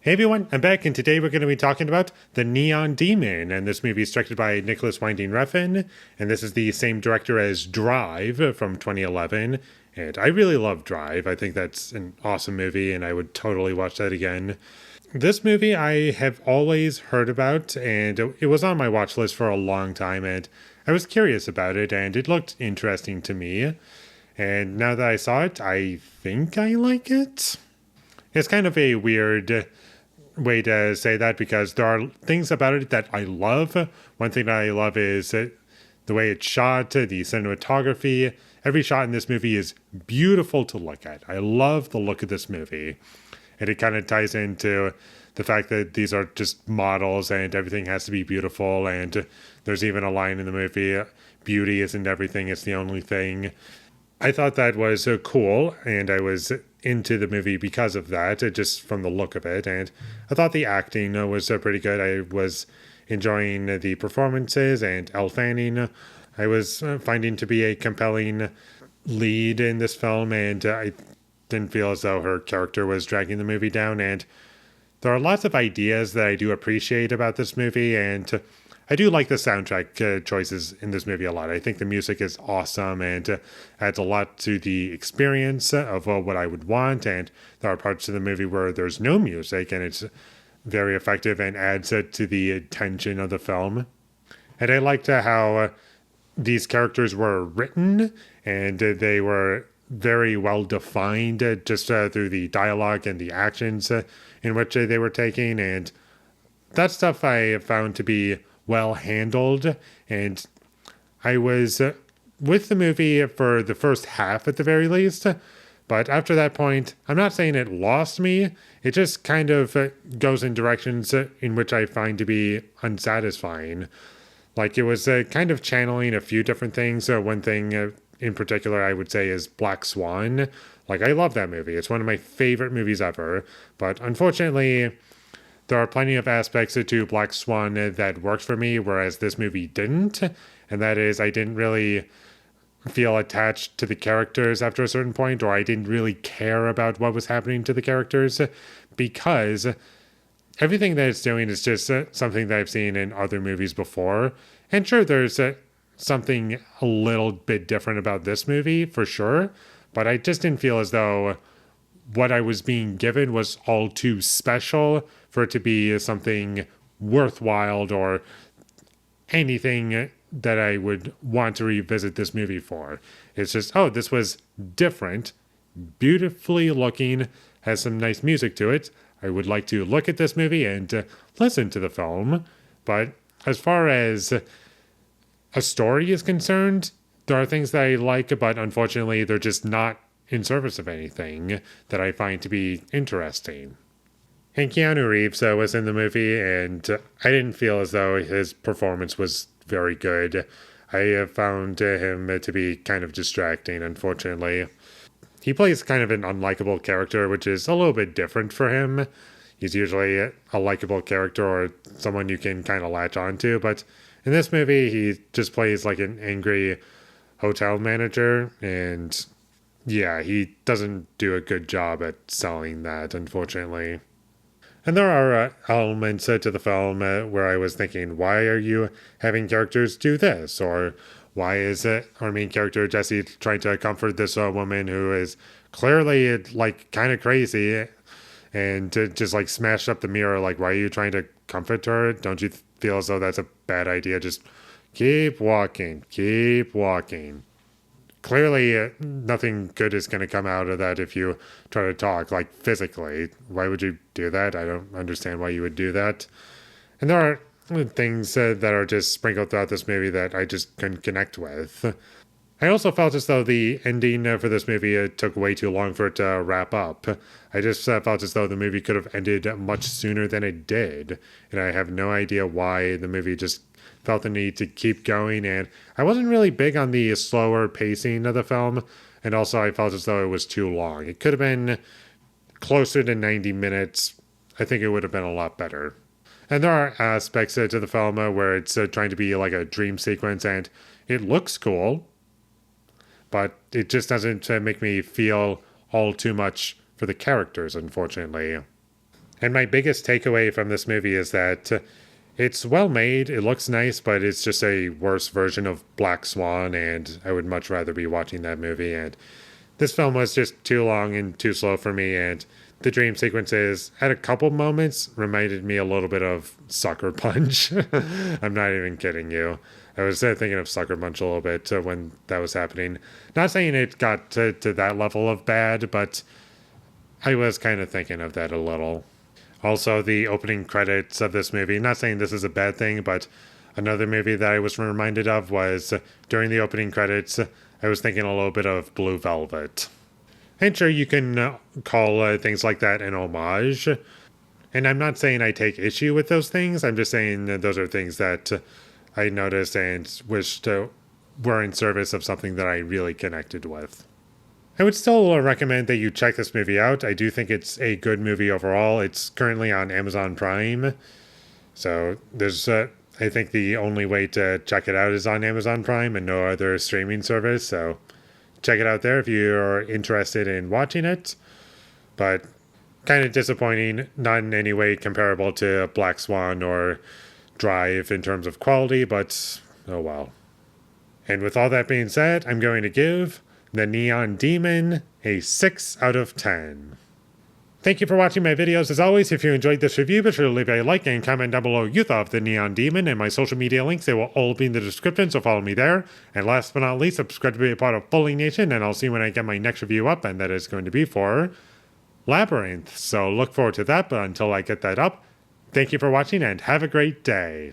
Hey everyone, I'm back, and today we're going to be talking about The Neon Demon, and this movie is directed by Nicholas Winding Refn, and this is the same director as Drive from 2011, and I really love Drive. I think that's an awesome movie, and I would totally watch that again. This movie I have always heard about, and it was on my watch list for a long time, and I was curious about it, and it looked interesting to me, and now that I saw it, I think I like it. It's kind of a weird way to say that because there are things about it that I love. One thing that I love is the way it's shot, the cinematography. Every shot in this movie is beautiful to look at. I love the look of this movie. And it kind of ties into the fact that these are just models and everything has to be beautiful. And there's even a line in the movie, beauty isn't everything, it's the only thing. I thought that was cool, and I was into the movie because of that, just from the look of it. And I thought the acting was pretty good. I was enjoying the performances, and Elle Fanning I was finding to be a compelling lead in this film, and I didn't feel as though her character was dragging the movie down. And there are lots of ideas that I do appreciate about this movie, and I do like the soundtrack choices in this movie a lot. I think the music is awesome and adds a lot to the experience of what I would want. And there are parts of the movie where there's no music, and it's very effective and adds to the tension of the film. And I liked how these characters were written, and they were very well defined just through the dialogue and the actions in which they were taking. And that stuff I found to be well handled, and I was with the movie for the first half at the very least, but after that point, I'm not saying it lost me, it just kind of goes in directions in which I find to be unsatisfying. Like, it was kind of channeling a few different things. One thing in particular I would say is Black Swan. Like, I love that movie, it's one of my favorite movies ever, but unfortunately there are plenty of aspects to Black Swan that worked for me, whereas this movie didn't. And that is, I didn't really feel attached to the characters after a certain point, or I didn't really care about what was happening to the characters, because everything that it's doing is just something that I've seen in other movies before. And sure, there's something a little bit different about this movie, for sure, but I just didn't feel as though what I was being given was all too special for it to be something worthwhile or anything that I would want to revisit this movie for. It's just, oh, this was different, beautifully looking, has some nice music to it. I would like to look at this movie and listen to the film. But as far as a story is concerned, there are things that I like, but unfortunately, they're just not in service of anything that I find to be interesting. And Keanu Reeves was in the movie, and I didn't feel as though his performance was very good. I found him to be kind of distracting, unfortunately. He plays kind of an unlikable character, which is a little bit different for him. He's usually a likable character or someone you can kind of latch onto, but in this movie, he just plays like an angry hotel manager, and yeah, he doesn't do a good job at selling that, unfortunately. And there are elements to the film where I was thinking, why are you having characters do this? Or why is our main character, Jesse, trying to comfort this woman who is clearly, like, kind of crazy and to just, like, smash up the mirror? Like, why are you trying to comfort her? Don't you feel as though that's a bad idea? Just keep walking, keep walking. Clearly, nothing good is going to come out of that if you try to talk, like, physically. Why would you do that? I don't understand why you would do that. And there are things that are just sprinkled throughout this movie that I just couldn't connect with. I also felt as though the ending for this movie took way too long for it to wrap up. I just felt as though the movie could have ended much sooner than it did. And I have no idea why the movie just felt the need to keep going, and I wasn't really big on the slower pacing of the film, and also I felt as though it was too long. It could have been closer to 90 minutes. I think it would have been a lot better. And there are aspects to the film where it's trying to be like a dream sequence, and it looks cool, but it just doesn't make me feel all too much for the characters, unfortunately. And my biggest takeaway from this movie is that it's well made, it looks nice, but it's just a worse version of Black Swan, and I would much rather be watching that movie. And this film was just too long and too slow for me, and the dream sequences at a couple moments reminded me a little bit of Sucker Punch. I'm not even kidding you. I was thinking of Sucker Punch a little bit when that was happening. Not saying it got to that level of bad, but I was kind of thinking of that a little. Also, the opening credits of this movie, not saying this is a bad thing, but another movie that I was reminded of was during the opening credits, I was thinking a little bit of Blue Velvet. And sure, you can call things like that an homage. And I'm not saying I take issue with those things. I'm just saying that those are things that I noticed and wished were in service of something that I really connected with. I would still recommend that you check this movie out. I do think it's a good movie overall. It's currently on Amazon Prime. So there's, I think the only way to check it out is on Amazon Prime and no other streaming service. So check it out there if you're interested in watching it. But kind of disappointing, not in any way comparable to Black Swan or Drive in terms of quality, but oh well. And with all that being said, I'm going to give The Neon Demon a 6 out of 10. Thank you for watching my videos. As always, if you enjoyed this review, be sure to leave a like and comment down below you thought of The Neon Demon, and my social media links, they will all be in the description, so follow me there. And last but not least, subscribe to be a part of Foley Nation, and I'll see you when I get my next review up, and that is going to be for Labyrinth. So look forward to that, but until I get that up, thank you for watching and have a great day.